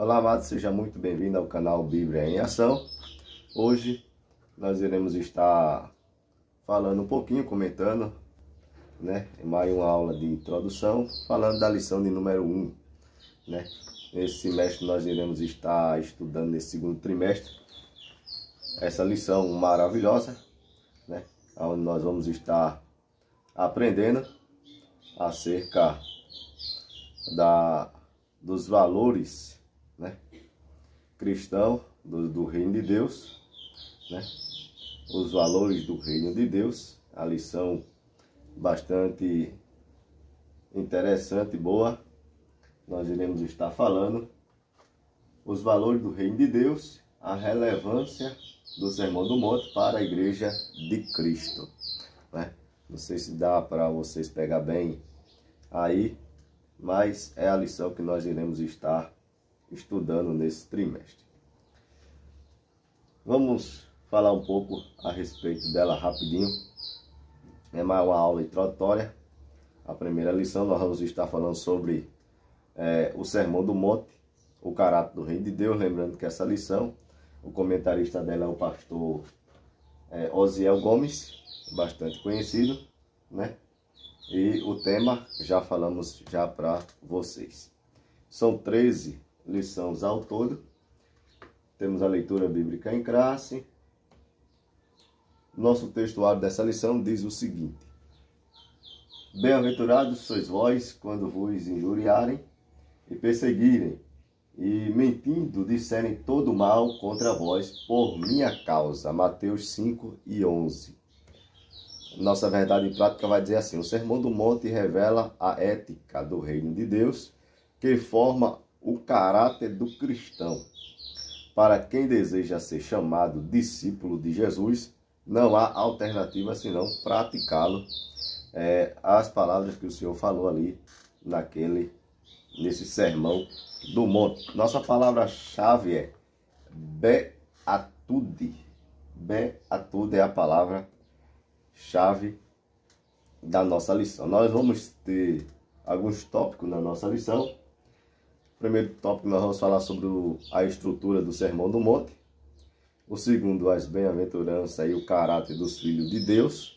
Olá, amado, seja muito bem-vindo ao canal Bíblia em Ação. Hoje nós iremos estar falando um pouquinho, comentando, em mais uma aula de introdução, falando da lição de número 1. Nesse semestre nós iremos estar estudando nesse segundo trimestre essa lição maravilhosa, onde nós vamos estar aprendendo acerca dos valores cristãos do reino de Deus, os valores do reino de Deus. A lição bastante interessante e boa. Nós iremos estar falando os valores do reino de Deus, a relevância do Sermão do Monte para a Igreja de Cristo. Não sei se dá para vocês pegar bem aí, mas é a lição que nós iremos estar estudando nesse trimestre. Vamos falar um pouco a respeito dela rapidinho. É mais uma aula introdutória. A primeira lição nós vamos estar falando sobre o Sermão do Monte, o caráter do reino de Deus. Lembrando que essa lição, o comentarista dela é o pastor Osiel Gomes, bastante conhecido, E o tema já falamos já para vocês. São 13 lições ao todo. Temos a leitura bíblica em classe. Nosso textuário dessa lição diz o seguinte: Bem-aventurados sois vós quando vos injuriarem e perseguirem e mentindo disserem todo mal contra vós por minha causa. Mateus 5:11. Nossa verdade prática vai dizer assim: o Sermão do Monte revela a ética do reino de Deus, que forma o caráter do cristão. Para quem deseja ser chamado discípulo de Jesus, não há alternativa senão praticá-lo. As palavras que o Senhor falou ali nesse Sermão do Monte. Nossa palavra-chave é beatude. Beatude é a palavra-chave da nossa lição. Nós vamos ter alguns tópicos na nossa lição. O primeiro tópico nós vamos falar sobre a estrutura do Sermão do Monte. O segundo, as bem-aventuranças e o caráter dos filhos de Deus.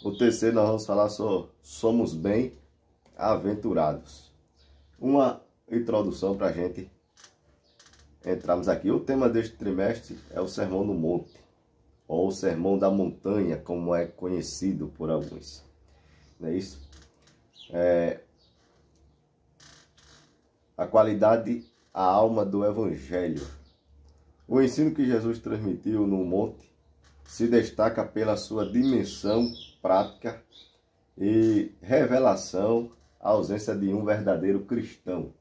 O terceiro, nós vamos falar sobre somos bem-aventurados. Uma introdução para a gente entrarmos aqui. O tema deste trimestre é o Sermão do Monte, ou o Sermão da Montanha, como é conhecido por alguns. Não é isso? A qualidade, a alma do Evangelho. O ensino que Jesus transmitiu no monte se destaca pela sua dimensão prática e revelação, a ausência de um verdadeiro cristão.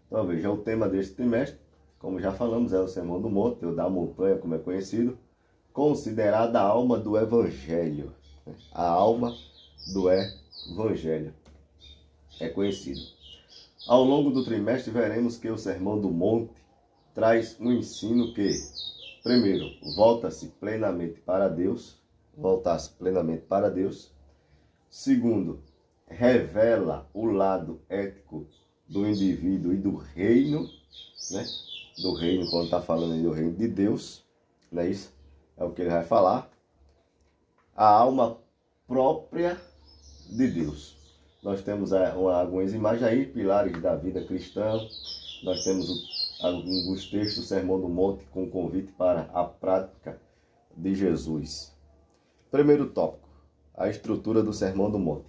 Então veja, o tema deste trimestre, como já falamos, é o Sermão do Monte, ou da Montanha, como é conhecido, considerada a alma do Evangelho. A alma do Evangelho é conhecido. Ao longo do trimestre veremos que o Sermão do Monte traz um ensino que, primeiro, volta-se plenamente para Deus. Segundo, revela o lado ético do indivíduo e do reino, do reino, quando está falando do reino de Deus, não é isso? É o que ele vai falar. A alma própria de Deus. Nós temos algumas imagens aí, pilares da vida cristã. Nós temos alguns textos do Sermão do Monte com convite para a prática de Jesus. Primeiro tópico, a estrutura do Sermão do Monte.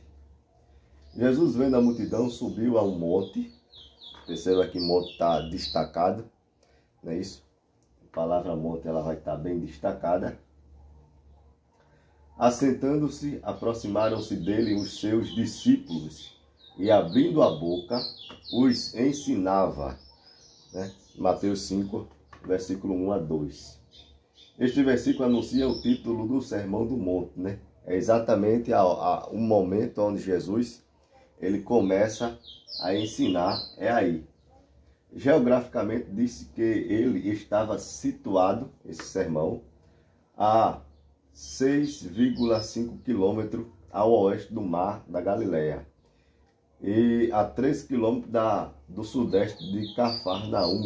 Jesus, vendo a multidão, subiu a um monte. Perceba que monte está destacado, não é isso? A palavra monte ela vai estar bem destacada. Assentando-se, aproximaram-se dele os seus discípulos e, abrindo a boca, os ensinava. Mateus 5, versículo 1 a 2. Este versículo anuncia o título do Sermão do Monte. É exatamente o momento onde Jesus ele começa a ensinar, é aí. Geograficamente, disse que ele estava situado, esse sermão, a 6,5 quilômetros ao oeste do mar da Galileia. e a 3 quilômetros do sudeste de Cafarnaum,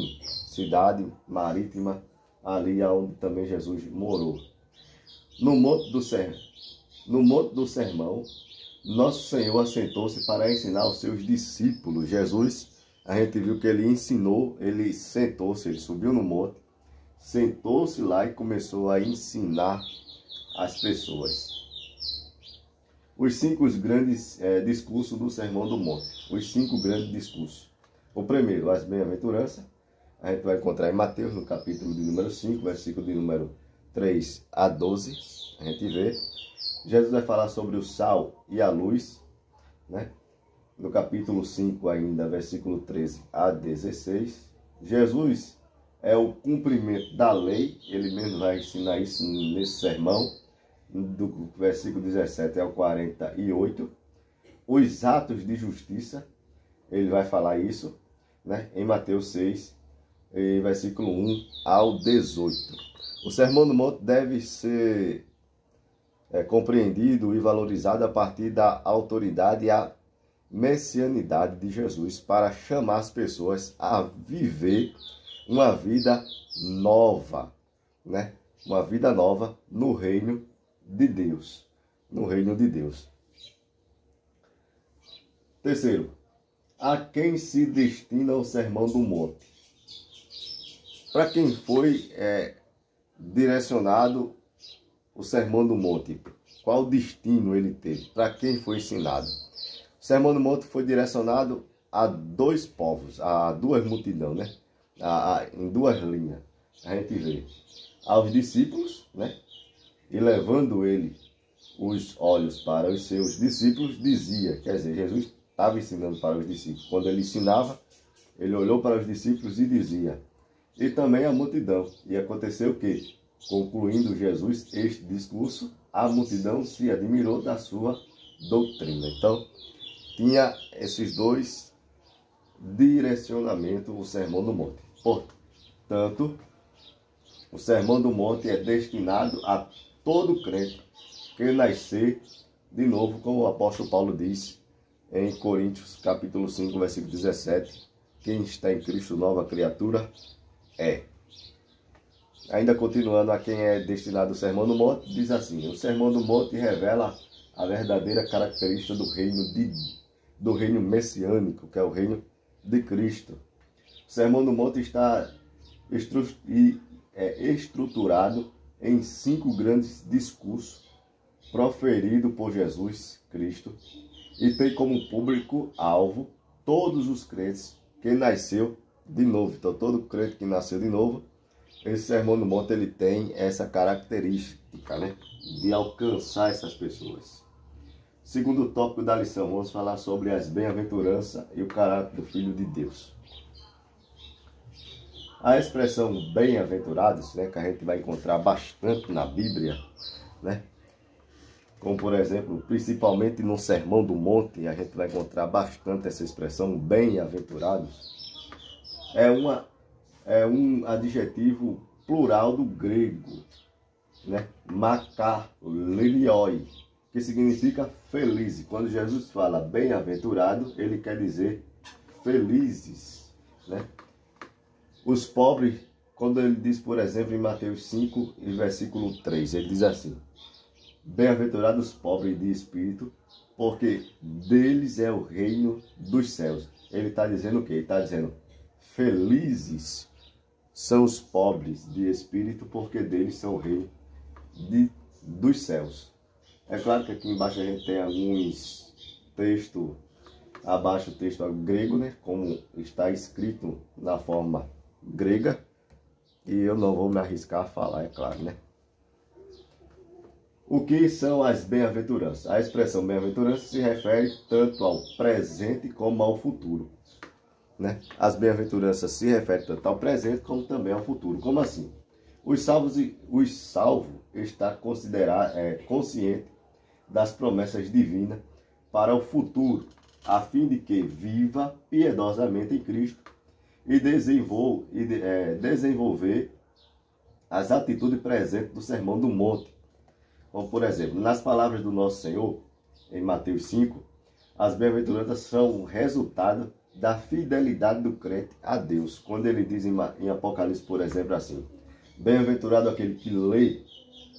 cidade marítima, ali onde também Jesus morou. No Monte do Sermão, nosso Senhor assentou-se para ensinar aos seus discípulos. Jesus, a gente viu que ele ensinou, ele sentou-se, ele subiu no monte, sentou-se lá e começou a ensinar as pessoas. Os 5 grandes discursos do Sermão do Monte. Os 5 grandes discursos. O primeiro, as bem-aventuranças. A gente vai encontrar em Mateus, no capítulo de número 5, versículo de número 3 a 12. A gente vê. Jesus vai falar sobre o sal e a luz, né? No capítulo 5 ainda, versículo 13 a 16. Jesus é o cumprimento da lei. Ele mesmo vai ensinar isso nesse sermão, do versículo 17 ao 48. Os atos de justiça, ele vai falar isso, né? Em Mateus 6, versículo 1 ao 18. O Sermão do Monte deve ser compreendido e valorizado a partir da autoridade e a messianidade de Jesus para chamar as pessoas a viver uma vida nova, né? Uma vida nova no reino de Deus. No reino de Deus. Terceiro, a quem se destina o Sermão do Monte? Para quem foi direcionado o Sermão do Monte? Qual destino ele teve? Para quem foi ensinado? O Sermão do Monte foi direcionado a 2 povos, a 2 multidões, né? Em 2 linhas. A gente vê aos discípulos, né? E levando ele os olhos para os seus discípulos, dizia, quer dizer, Jesus estava ensinando para os discípulos. Quando ele ensinava, ele olhou para os discípulos e dizia, e também a multidão. E aconteceu que, concluindo Jesus este discurso, a multidão se admirou da sua doutrina. Então, tinha esses 2 direcionamentos, o Sermão do Monte. Portanto, o Sermão do Monte é destinado a todo crente que nascer de novo, como o apóstolo Paulo diz em Coríntios, capítulo 5, versículo 17, quem está em Cristo, nova criatura é. Ainda continuando a quem é destinado o Sermão do Monte, diz assim, o Sermão do Monte revela a verdadeira característica do reino messiânico, que é o reino de Cristo. O Sermão do Monte está estruturado em 5 grandes discursos proferidos por Jesus Cristo e tem como público-alvo todos os crentes que nasceu de novo. Então, todo crente que nasceu de novo, esse Sermão do Monte ele tem essa característica, né, de alcançar essas pessoas. Segundo tópico da lição, vamos falar sobre as bem-aventuranças e o caráter do Filho de Deus. A expressão bem-aventurados, né, que a gente vai encontrar bastante na Bíblia, né, como por exemplo, principalmente no Sermão do Monte, a gente vai encontrar bastante essa expressão bem-aventurados. É um adjetivo plural do grego, né, makarioi, que significa feliz. Quando Jesus fala bem-aventurado, ele quer dizer felizes, né? Os pobres, quando ele diz, por exemplo, em Mateus 5, versículo 3, ele diz assim, bem-aventurados os pobres de espírito, porque deles é o reino dos céus. Ele está dizendo o quê? Ele está dizendo, felizes são os pobres de espírito, porque deles são o reino dos céus. É claro que aqui embaixo a gente tem alguns textos, abaixo o texto grego, né? Como está escrito na forma grega, e eu não vou me arriscar a falar, é claro, né? O que são as bem-aventuranças? A expressão bem-aventurança se refere tanto ao presente como ao futuro, né? As bem-aventuranças se referem tanto ao presente como também ao futuro. Como assim? Os salvos está consciente das promessas divinas para o futuro, a fim de que viva piedosamente em Cristo e desenvolver as atitudes presentes do Sermão do Monte. Como, por exemplo, nas palavras do nosso Senhor, em Mateus 5, As bem-aventuranças são o resultado da fidelidade do crente a Deus. Quando ele diz em Apocalipse, por exemplo, assim: bem-aventurado aquele que lê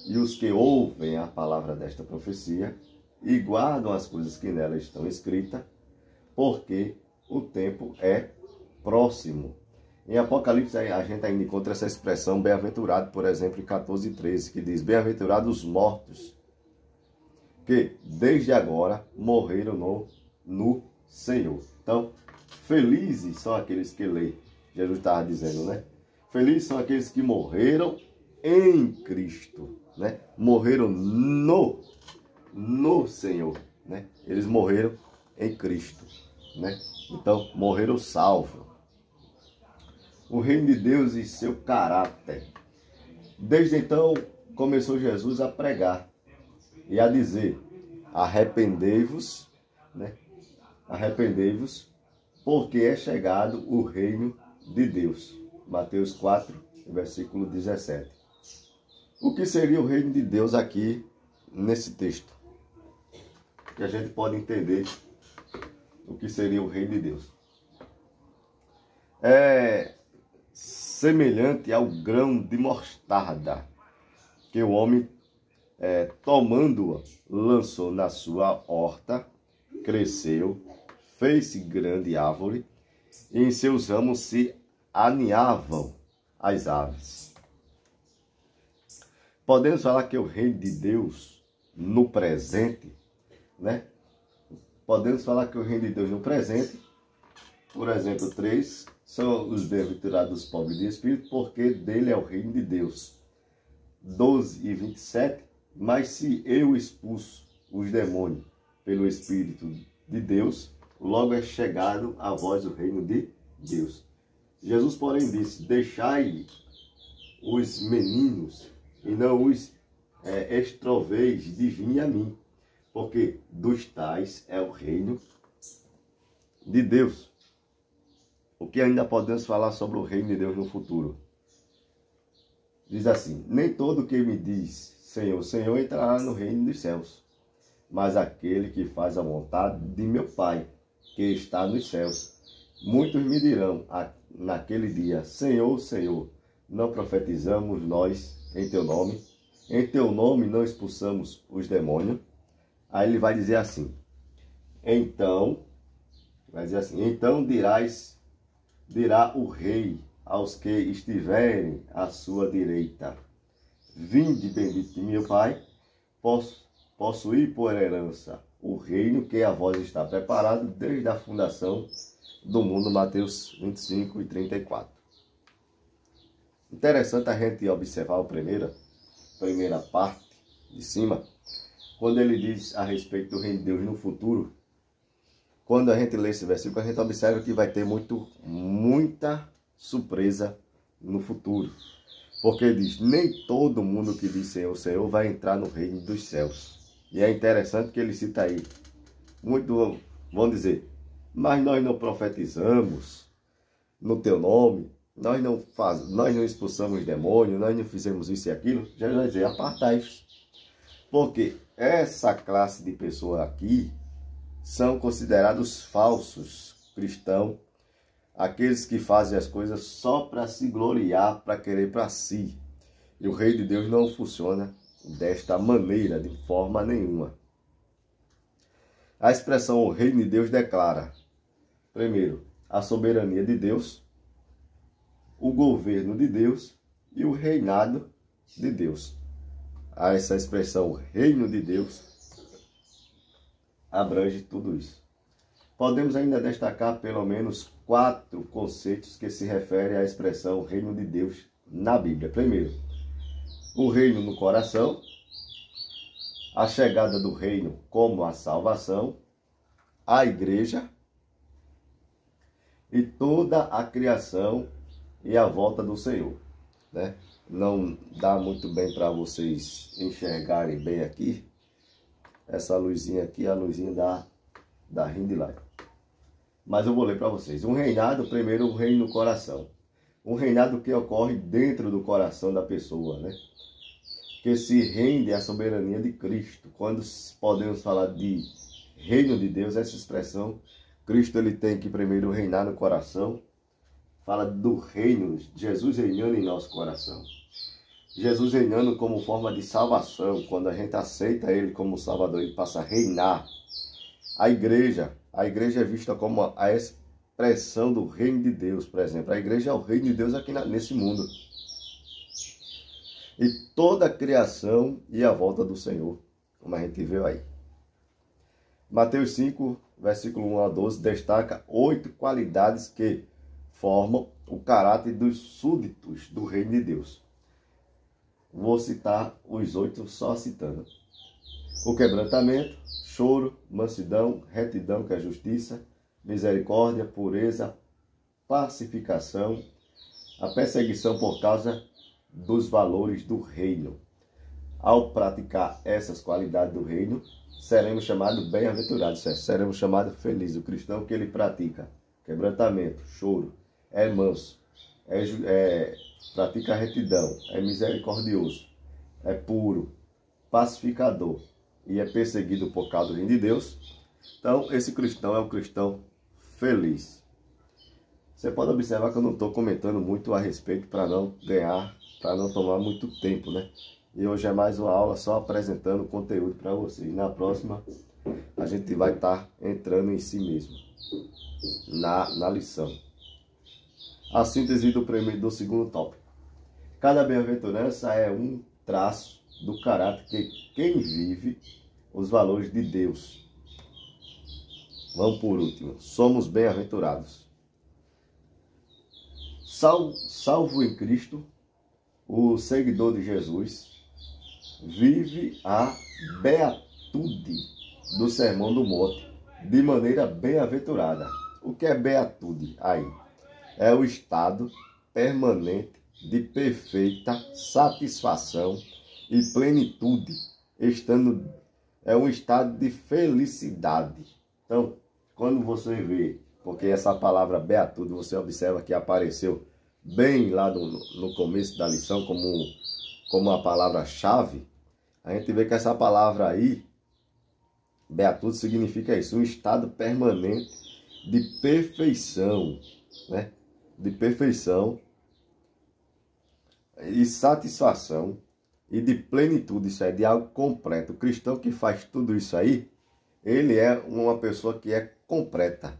e os que ouvem a palavra desta profecia e guardam as coisas que nela estão escritas, porque o tempo é próximo. Em Apocalipse a gente ainda encontra essa expressão bem-aventurado, por exemplo, em 14:13, que diz: bem-aventurados os mortos, que desde agora morreram no Senhor. Então, felizes são aqueles que leem. Jesus estava dizendo, né? Felizes são aqueles que morreram em Cristo, né? Morreram no Senhor, né? Eles morreram em Cristo, né? Então, morreram salvos. O reino de Deus e seu caráter. Desde então, começou Jesus a pregar e a dizer: arrependei-vos, né? Arrependei-vos, porque é chegado o reino de Deus. Mateus 4, versículo 17. O que seria o reino de Deus aqui nesse texto? Que a gente pode entender o que seria o reino de Deus. É semelhante ao grão de mostarda que o homem, tomando-a, lançou na sua horta, cresceu, fez-se grande árvore, e em seus ramos se aninhavam as aves. Podemos falar que o reino de Deus no presente, né? Podemos falar que o reino de Deus no presente, por exemplo, 3, são os bem-aventurados pobres de espírito, porque dele é o reino de Deus. 12:27, mas se eu expulso os demônios pelo Espírito de Deus, logo é chegado a vós o reino de Deus. Jesus, porém, disse: deixai os meninos e não os extroveis de vir a mim, porque dos tais é o reino de Deus. O que ainda podemos falar sobre o reino de Deus no futuro? Diz assim: nem todo que me diz Senhor, Senhor entrará no reino dos céus, mas aquele que faz a vontade de meu Pai, que está nos céus. Muitos me dirão naquele dia: Senhor, Senhor, não profetizamos nós em teu nome não expulsamos os demônios? Aí ele vai dizer assim: então dirá o rei aos que estiverem à sua direita: vinde, bendito de meu Pai, possuir por herança o reino que a vós está preparado desde a fundação do mundo. Mateus 25:34. Interessante a gente observar a primeira parte de cima, quando ele diz a respeito do reino de Deus no futuro. Quando a gente lê esse versículo, a gente observa que vai ter muita surpresa no futuro. Porque diz: nem todo mundo que diz Senhor, Senhor vai entrar no reino dos céus. E é interessante que ele cita aí. Muitos vão dizer: mas nós não profetizamos no teu nome, nós não expulsamos demônios, nós não fizemos isso e aquilo. Jesus vai dizer: apartai-vos. Porque essa classe de pessoa aqui são considerados falsos cristãos, aqueles que fazem as coisas só para se gloriar, para querer para si. E o reino de Deus não funciona desta maneira, de forma nenhuma. A expressão o reino de Deus declara, primeiro, a soberania de Deus, o governo de Deus e o reinado de Deus. Essa expressão reino de Deus abrange tudo isso. Podemos ainda destacar pelo menos 4 conceitos que se referem à expressão reino de Deus na Bíblia. Primeiro, o reino no coração, a chegada do reino como a salvação, a igreja e toda a criação e a volta do Senhor, né? Não dá muito bem para vocês enxergarem bem aqui. Essa luzinha aqui é a luzinha da ring light. Mas eu vou ler para vocês. Um reinado, primeiro, um reino no coração. Um reinado que ocorre dentro do coração da pessoa, né? Que se rende à soberania de Cristo. Quando podemos falar de reino de Deus, essa expressão, Cristo ele tem que primeiro reinar no coração. Fala do reino, Jesus reinando em nosso coração. Jesus reinando como forma de salvação. Quando a gente aceita Ele como Salvador, Ele passa a reinar. A igreja é vista como a expressão do reino de Deus, por exemplo. A igreja é o reino de Deus aqui nesse mundo. E toda a criação e a volta do Senhor, como a gente viu aí. Mateus 5, versículo 1 a 12, destaca 8 qualidades que formam o caráter dos súditos do reino de Deus. Vou citar os 8 só citando. O quebrantamento, choro, mansidão, retidão, que é justiça, misericórdia, pureza, pacificação, a perseguição por causa dos valores do reino. Ao praticar essas qualidades do reino, seremos chamados bem-aventurados, seremos chamados felizes. O cristão que ele pratica quebrantamento, choro, é manso, pratica retidão, é misericordioso, é puro, pacificador e é perseguido por causa do reino de Deus. Então, esse cristão é um cristão feliz. Você pode observar que eu não estou comentando muito a respeito para não tomar muito tempo, né? E hoje é mais uma aula só apresentando o conteúdo para vocês. Na próxima, a gente vai estar entrando em si mesmo, na lição. A síntese do segundo tópico. Cada bem-aventurança é um traço do caráter que quem vive os valores de Deus. Vamos por último. Somos bem-aventurados. Salvo em Cristo, o seguidor de Jesus vive a beatude do Sermão do Monte de maneira bem-aventurada. O que é beatude aí? É o estado permanente de perfeita satisfação e plenitude, é um estado de felicidade. Então, quando você vê, porque essa palavra beatude, você observa que apareceu bem lá no começo da lição como a palavra-chave, a gente vê que essa palavra aí, beatude, significa isso, um estado permanente de perfeição, né? De perfeição e satisfação e de plenitude, isso é de algo completo. O cristão que faz tudo isso aí, ele é uma pessoa que é completa,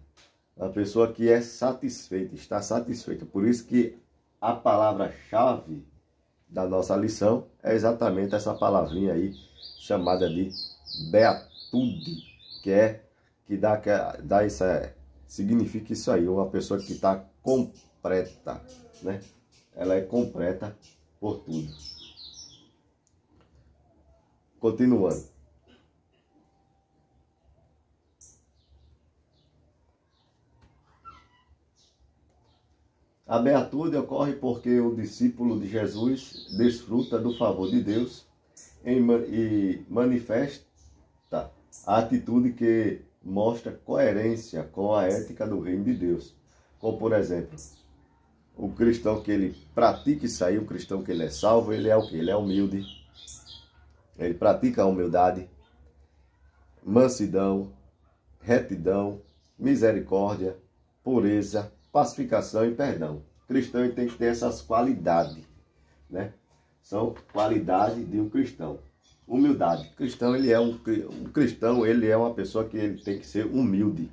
uma pessoa que é satisfeita, está satisfeita. Por isso que a palavra-chave da nossa lição é exatamente essa palavrinha aí, chamada de beatude, que dá isso, significa isso aí, uma pessoa que está completa, né? Ela é completa por tudo. Continuando. A beatude ocorre porque o discípulo de Jesus desfruta do favor de Deus e manifesta a atitude que mostra coerência com a ética do reino de Deus. Como, por exemplo, o cristão que ele pratica isso aí, o cristão que ele é salvo, ele é o quê? Ele é humilde. Ele pratica a humildade, mansidão, retidão, misericórdia, pureza, pacificação e perdão. O cristão ele tem que ter essas qualidades, né? São qualidades de um cristão. Humildade. O cristão, ele é uma pessoa que ele tem que ser humilde.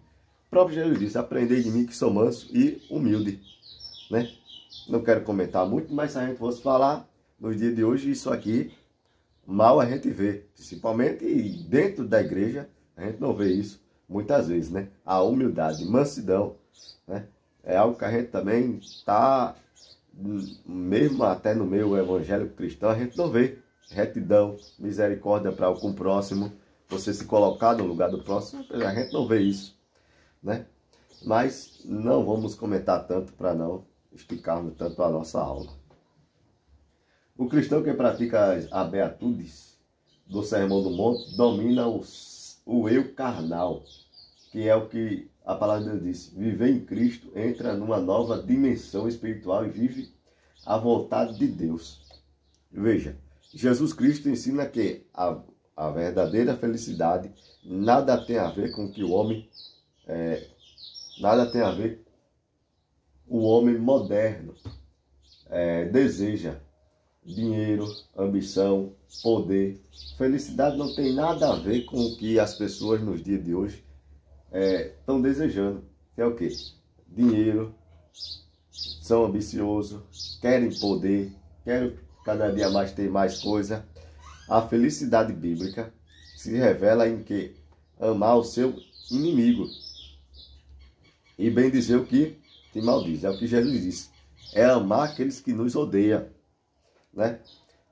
O próprio Jesus disse: aprendei de mim que sou manso e humilde, né? Não quero comentar muito, mas se a gente fosse falar nos dias de hoje, isso aqui mal a gente vê, principalmente dentro da igreja, a gente não vê isso muitas vezes, né? A humildade, mansidão, né? É algo que a gente também está, mesmo até no meio evangélico cristão, a gente não vê. Retidão, misericórdia para com o próximo, você se colocar no lugar do próximo, a gente não vê isso, né? Mas não vamos comentar tanto para não esticarmos tanto a nossa aula. O cristão que pratica a beatudes do Sermão do Monte domina o eu carnal, que é o que a palavra de Deus diz: viver em Cristo, entra numa nova dimensão espiritual e vive a vontade de Deus. Veja, Jesus Cristo ensina que A verdadeira felicidade nada tem a ver com o que o homem... nada tem a ver o homem moderno deseja. Dinheiro, ambição, poder. Felicidade não tem nada a ver com o que as pessoas nos dias de hoje estão desejando. Que é o quê? Dinheiro, são ambiciosos, querem poder, querem cada dia mais ter mais coisa. A felicidade bíblica se revela em que amar o seu inimigo e bem dizer o que te maldiz. É o que Jesus disse. É amar aqueles que nos odeiam, né?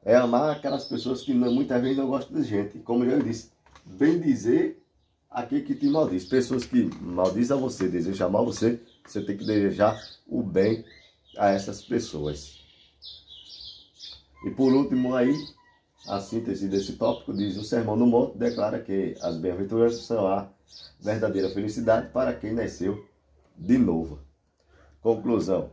É amar aquelas pessoas que muitas vezes não gostam de gente. Como eu disse, bem dizer aquele que te maldiz. Pessoas que maldizem a você, desejam mal você, você tem que desejar o bem a essas pessoas. E por último aí, a síntese desse tópico diz: o Sermão do Monte declara que as bem-aventuranças são a verdadeira felicidade para quem nasceu de novo. Conclusão: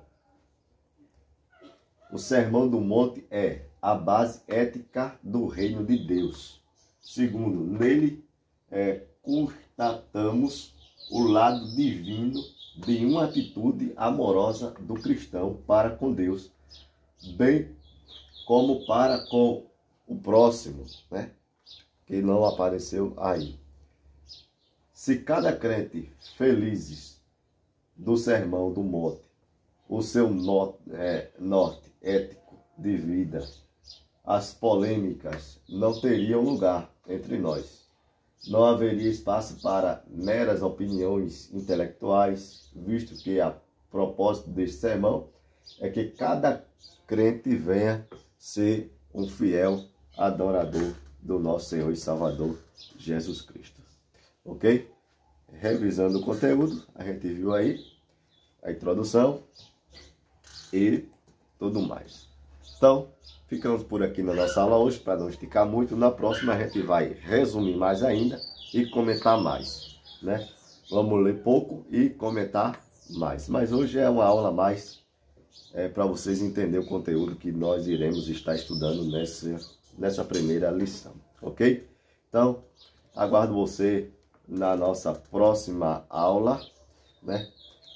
o Sermão do Monte é a base ética do reino de Deus. Segundo, nele constatamos o lado divino de uma atitude amorosa do cristão para com Deus, bem como para com o próximo, né? Que não apareceu aí. Se cada crente felizes do Sermão do Monte, o seu norte ético de vida, as polêmicas não teriam lugar entre nós. Não haveria espaço para meras opiniões intelectuais, visto que a propósito deste sermão é que cada crente venha ser um fiel adorador do nosso Senhor e Salvador Jesus Cristo. Ok? Revisando o conteúdo, a gente viu aí a introdução e tudo mais. Então, ficamos por aqui na nossa aula hoje, para não esticar muito. Na próxima a gente vai resumir mais ainda e comentar mais, né? Vamos ler pouco e comentar mais. Mas hoje é uma aula mais para vocês entenderem o conteúdo que nós iremos estar estudando nessa primeira lição, ok? Então, aguardo você na nossa próxima aula, né?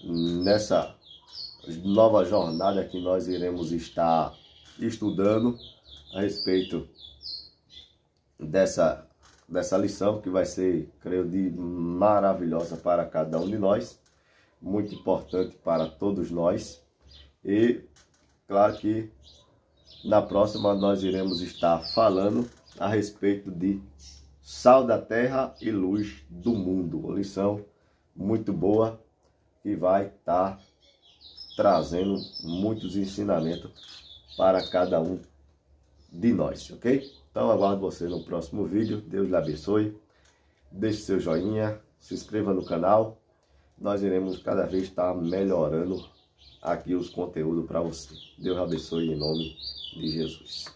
Nessa nova jornada que nós iremos estar estudando a respeito dessa lição, que vai ser, creio, maravilhosa para cada um de nós, muito importante para todos nós. E claro que na próxima nós iremos estar falando a respeito de sal da terra e luz do mundo. Uma lição muito boa que vai estar trazendo muitos ensinamentos para cada um de nós, ok? Então aguardo você no próximo vídeo. Deus lhe abençoe. Deixe seu joinha, se inscreva no canal. Nós iremos cada vez estar melhorando aqui os conteúdos para você. Deus abençoe em nome de Jesus.